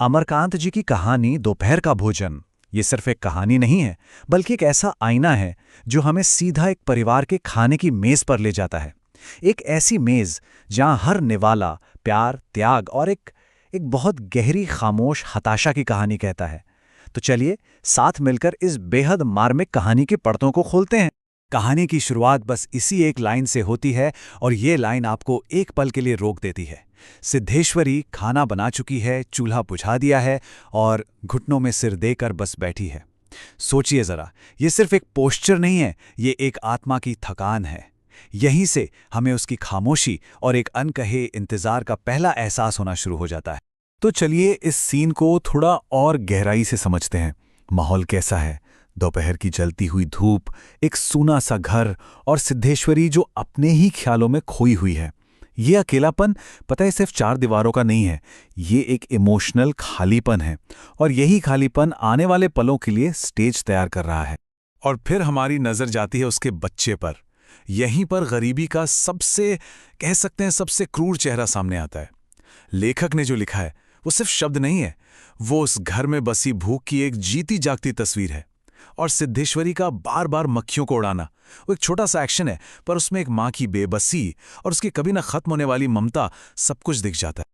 अमरकांत जी की कहानी दोपहर का भोजन ये सिर्फ एक कहानी नहीं है, बल्कि एक ऐसा आईना है जो हमें सीधा एक परिवार के खाने की मेज पर ले जाता है। एक ऐसी मेज जहां हर निवाला प्यार, त्याग और एक बहुत गहरी खामोश हताशा की कहानी कहता है। तो चलिए साथ मिलकर इस बेहद मार्मिक कहानी की परतों को खोलते हैं। कहानी की शुरुआत बस इसी एक लाइन से होती है और ये लाइन आपको एक पल के लिए रोक देती है। सिद्धेश्वरी खाना बना चुकी है, चूल्हा बुझा दिया है और घुटनों में सिर देकर बस बैठी है। सोचिए जरा, ये सिर्फ एक पोस्चर नहीं है, ये एक आत्मा की थकान है। यहीं से हमें उसकी खामोशी और एक अनकहे इंतजार का पहला एहसास होना शुरू हो जाता है। तो चलिए इस सीन को थोड़ा और गहराई से समझते हैं। माहौल कैसा है? दोपहर की जलती हुई धूप, एक सूना सा घर और सिद्धेश्वरी जो अपने ही ख्यालों में खोई हुई है। ये अकेलापन, पता है, सिर्फ चार दीवारों का नहीं है, ये एक इमोशनल खालीपन है। और यही खालीपन आने वाले पलों के लिए स्टेज तैयार कर रहा है। और फिर हमारी नजर जाती है उसके बच्चे पर। यहीं पर गरीबी का सबसे, कह सकते हैं, सबसे क्रूर चेहरा सामने आता है। लेखक ने जो लिखा है वो सिर्फ शब्द नहीं है, वो उस घर में बसी भूख की एक जीती जागती तस्वीर है। और सिद्धेश्वरी का बार बार मक्खियों को उड़ाना, वो एक छोटा सा एक्शन है, पर उसमें एक माँ की बेबसी और उसकी कभी ना खत्म होने वाली ममता, सब कुछ दिख जाता है।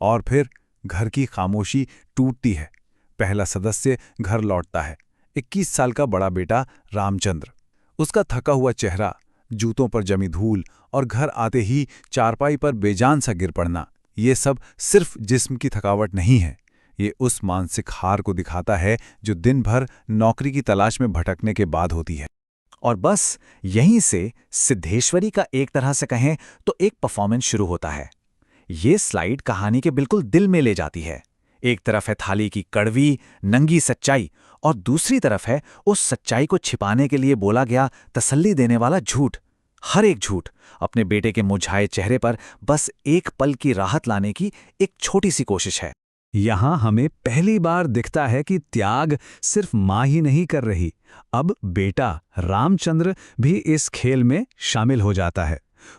और फिर घर की खामोशी टूटती है। पहला सदस्य घर लौटता है, 21 साल का बड़ा बेटा रामचंद्र। उसका थका हुआ चेहरा, जूतों पर जमी धूल और घर आते ही चारपाई पर बेजान सा गिर पड़ना, ये सब सिर्फ जिस्म की थकावट नहीं है, ये उस मानसिक हार को दिखाता है जो दिन भर नौकरी की तलाश में भटकने के बाद होती है। और बस यहीं से सिद्धेश्वरी का एक तरह से कहें तो एक परफॉर्मेंस शुरू होता है। ये स्लाइड कहानी के बिल्कुल दिल में ले जाती है। एक तरफ है थाली की कड़वी नंगी सच्चाई और दूसरी तरफ है उस सच्चाई को छिपाने के लिए बोला गया तसल्ली देने वाला झूठ। हर एक झूठ अपने बेटे के मुरझाए चेहरे पर बस एक पल की राहत लाने की एक छोटी सी कोशिश है। यहां हमें पहली बार दिखता है कि त्याग सिर्फ मां ही नहीं कर रही, अब बेटा रामचंद्र भी इस खेल में शामिल हो जाता है।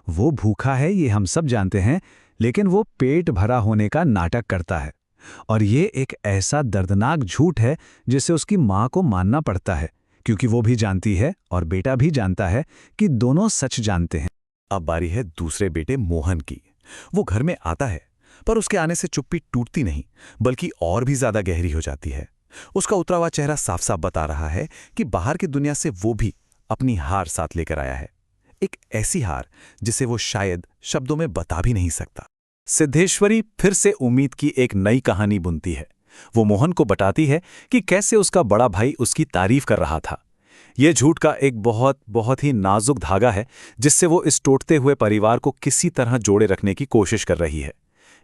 वो भूखा है, ये हम सब जानते हैं, लेकिन वो पेट भरा होने का नाटक करता है। और ये एक ऐसा दर्दनाक झूठ है जिसे उसकी मां को मानना पड़ता है, क्योंकि वो भी जानती है और बेटा भी जानता है कि दोनों सच जानते हैं। अब बारी है दूसरे बेटे मोहन की। वो घर में आता है, पर उसके आने से चुप्पी टूटती नहीं, बल्कि और भी ज्यादा गहरी हो जाती है। उसका उतरा हुआ चेहरा साफ साफ बता रहा है कि बाहर की दुनिया से वो भी अपनी हार साथ लेकर आया है। एक ऐसी हार जिसे वो शायद शब्दों में बता भी नहीं सकता। सिद्धेश्वरी फिर से उम्मीद की एक नई कहानी बुनती है। वो मोहन को बताती है कि कैसे उसका बड़ा भाई उसकी तारीफ कर रहा था। ये झूठ का एक बहुत बहुत ही नाजुक धागा है जिससे वो इस टूटते हुए परिवार को किसी तरह जोड़े रखने की कोशिश कर रही है।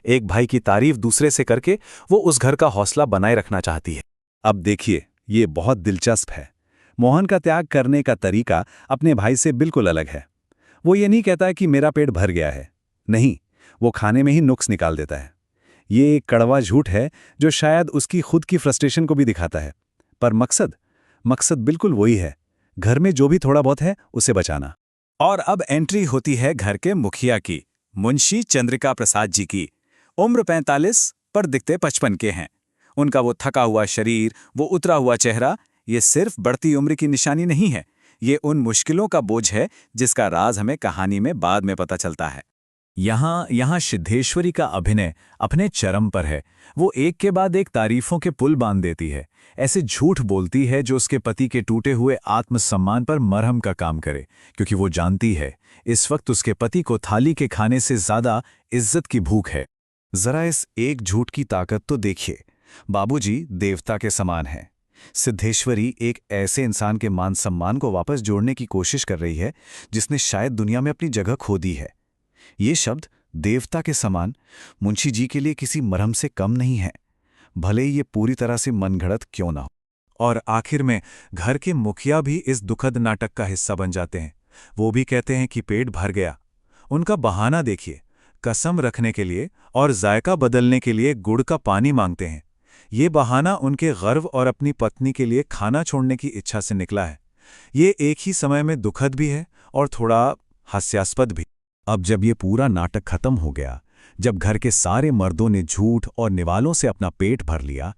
एक भाई की तारीफ दूसरे से करके वो उस घर का हौसला बनाए रखना चाहती है। अब देखिए, ये बहुत दिलचस्प है। मोहन का त्याग करने का तरीका अपने भाई से बिल्कुल अलग है। वो ये नहीं कहता कि मेरा पेट भर गया है, नहीं, वो खाने में ही नुक्स निकाल देता है। ये एक कड़वा झूठ है जो शायद उसकी खुद की फ्रस्ट्रेशन को भी दिखाता है, पर मकसद बिल्कुल वही है, घर में जो भी थोड़ा बहुत है उसे बचाना। और अब एंट्री होती है घर के मुखिया की, मुंशी चंद्रिका प्रसाद जी की। उम्र 45 पर दिखते 55 के हैं। उनका वो थका हुआ शरीर, वो उतरा हुआ चेहरा, ये सिर्फ बढ़ती उम्र की निशानी नहीं है, ये उन मुश्किलों का बोझ है जिसका राज हमें कहानी में बाद में पता चलता है। यहाँ सिद्धेश्वरी का अभिनय अपने चरम पर है। वो एक के बाद एक तारीफों के पुल बांध देती है, ऐसे झूठ बोलती है जो उसके पति के टूटे हुए आत्मसम्मान पर मरहम का काम करे, क्योंकि वो जानती है इस वक्त उसके पति को थाली के खाने से ज्यादा इज्जत की भूख है। जरा इस एक झूठ की ताकत तो देखिए। बाबूजी देवता के समान हैं। सिद्धेश्वरी एक ऐसे इंसान के मान सम्मान को वापस जोड़ने की कोशिश कर रही है जिसने शायद दुनिया में अपनी जगह खो दी है। ये शब्द देवता के समान मुंशी जी के लिए किसी मरहम से कम नहीं है, भले ही ये पूरी तरह से मनगढ़ंत क्यों ना हो। और आखिर में घर के मुखिया भी इस दुखद नाटक का हिस्सा बन जाते हैं। वो भी कहते हैं कि पेट भर गया। उनका बहाना देखिए, कसम रखने के लिए और जायका बदलने के लिए गुड़ का पानी मांगते हैं। ये बहाना उनके गर्व और अपनी पत्नी के लिए खाना छोड़ने की इच्छा से निकला है। ये एक ही समय में दुखद भी है और थोड़ा हास्यास्पद भी। अब जब ये पूरा नाटक खत्म हो गया, जब घर के सारे मर्दों ने झूठ और निवालों से अपना पेट भर लिया,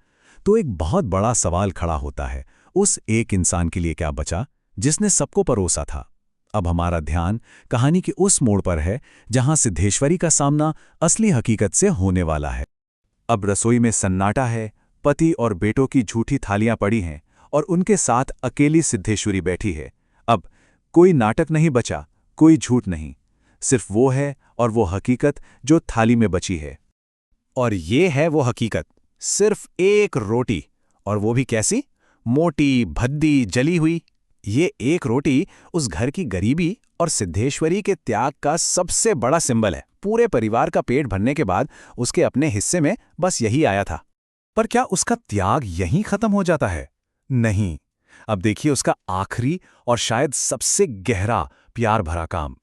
तो एक बहुत बड़ा सवाल खड़ा होता है, उस एक इंसान के लिए क्या बचा जिसने सबको परोसा था। अब हमारा ध्यान कहानी के उस मोड़ पर है जहां सिद्धेश्वरी का सामना असली हकीकत से होने वाला है। अब रसोई में सन्नाटा है, पति और बेटों की झूठी थालियां पड़ी हैं और उनके साथ अकेली सिद्धेश्वरी बैठी है। अब कोई नाटक नहीं बचा, कोई झूठ नहीं, सिर्फ वो है और वो हकीकत जो थाली में बची है। और ये है वो हकीकत, सिर्फ एक रोटी, और वो भी कैसी? मोटी, भद्दी, जली हुई। ये एक रोटी उस घर की गरीबी और सिद्धेश्वरी के त्याग का सबसे बड़ा सिंबल है। पूरे परिवार का पेट भरने के बाद उसके अपने हिस्से में बस यही आया था। पर क्या उसका त्याग यहीं खत्म हो जाता है? नहीं। अब देखिए उसका आखिरी और शायद सबसे गहरा प्यार भरा काम।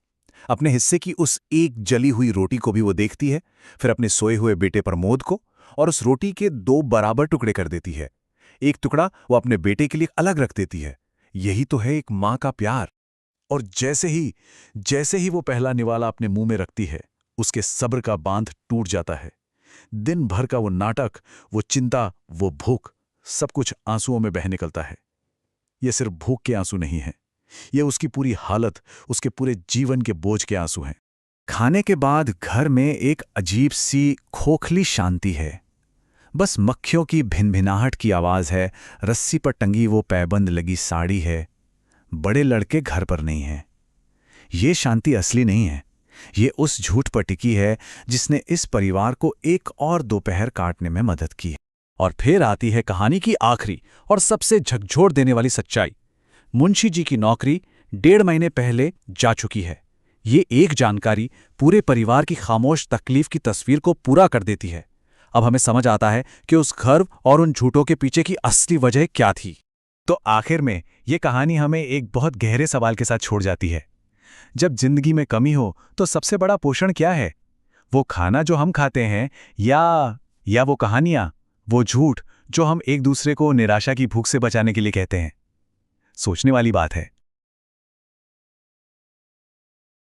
अपने हिस्से की उस एक जली हुई रोटी को भी वो देखती है, फिर अपने सोए हुए बेटे प्रमोद को, और उस रोटी के 2 बराबर टुकड़े कर देती है। एक टुकड़ा वो अपने बेटे के लिए अलग रख देती है। यही तो है एक माँ का प्यार। और जैसे ही वो पहला निवाला अपने मुंह में रखती है, उसके सब्र का बांध टूट जाता है। दिन भर का वो नाटक, वो चिंता, वो भूख, सब कुछ आंसुओं में बह निकलता है। ये सिर्फ भूख के आंसू नहीं हैं, ये उसकी पूरी हालत, उसके पूरे जीवन के बोझ के आंसू हैं। खाने के बाद घर में एक अजीब सी खोखली शांति है। बस मक्खियों की भिनभिनाहट की आवाज है, रस्सी पर टंगी वो पैबंद लगी साड़ी है। बड़े लड़के घर पर नहीं हैं। ये शांति असली नहीं है, ये उस झूठ पर टिकी है जिसने इस परिवार को एक और दोपहर काटने में मदद की है। और फिर आती है कहानी की आखिरी और सबसे झकझोर देने वाली सच्चाई। मुंशी जी की नौकरी 1.5 महीने पहले जा चुकी है। ये एक जानकारी पूरे परिवार की खामोश तकलीफ की तस्वीर को पूरा कर देती है। अब हमें समझ आता है कि उस घर और उन झूठों के पीछे की असली वजह क्या थी। तो आखिर में ये कहानी हमें एक बहुत गहरे सवाल के साथ छोड़ जाती है। जब जिंदगी में कमी हो तो सबसे बड़ा पोषण क्या है? वो खाना जो हम खाते हैं, या वो कहानियां, वो झूठ जो हम एक दूसरे को निराशा की भूख से बचाने के लिए कहते हैं? सोचने वाली बात है।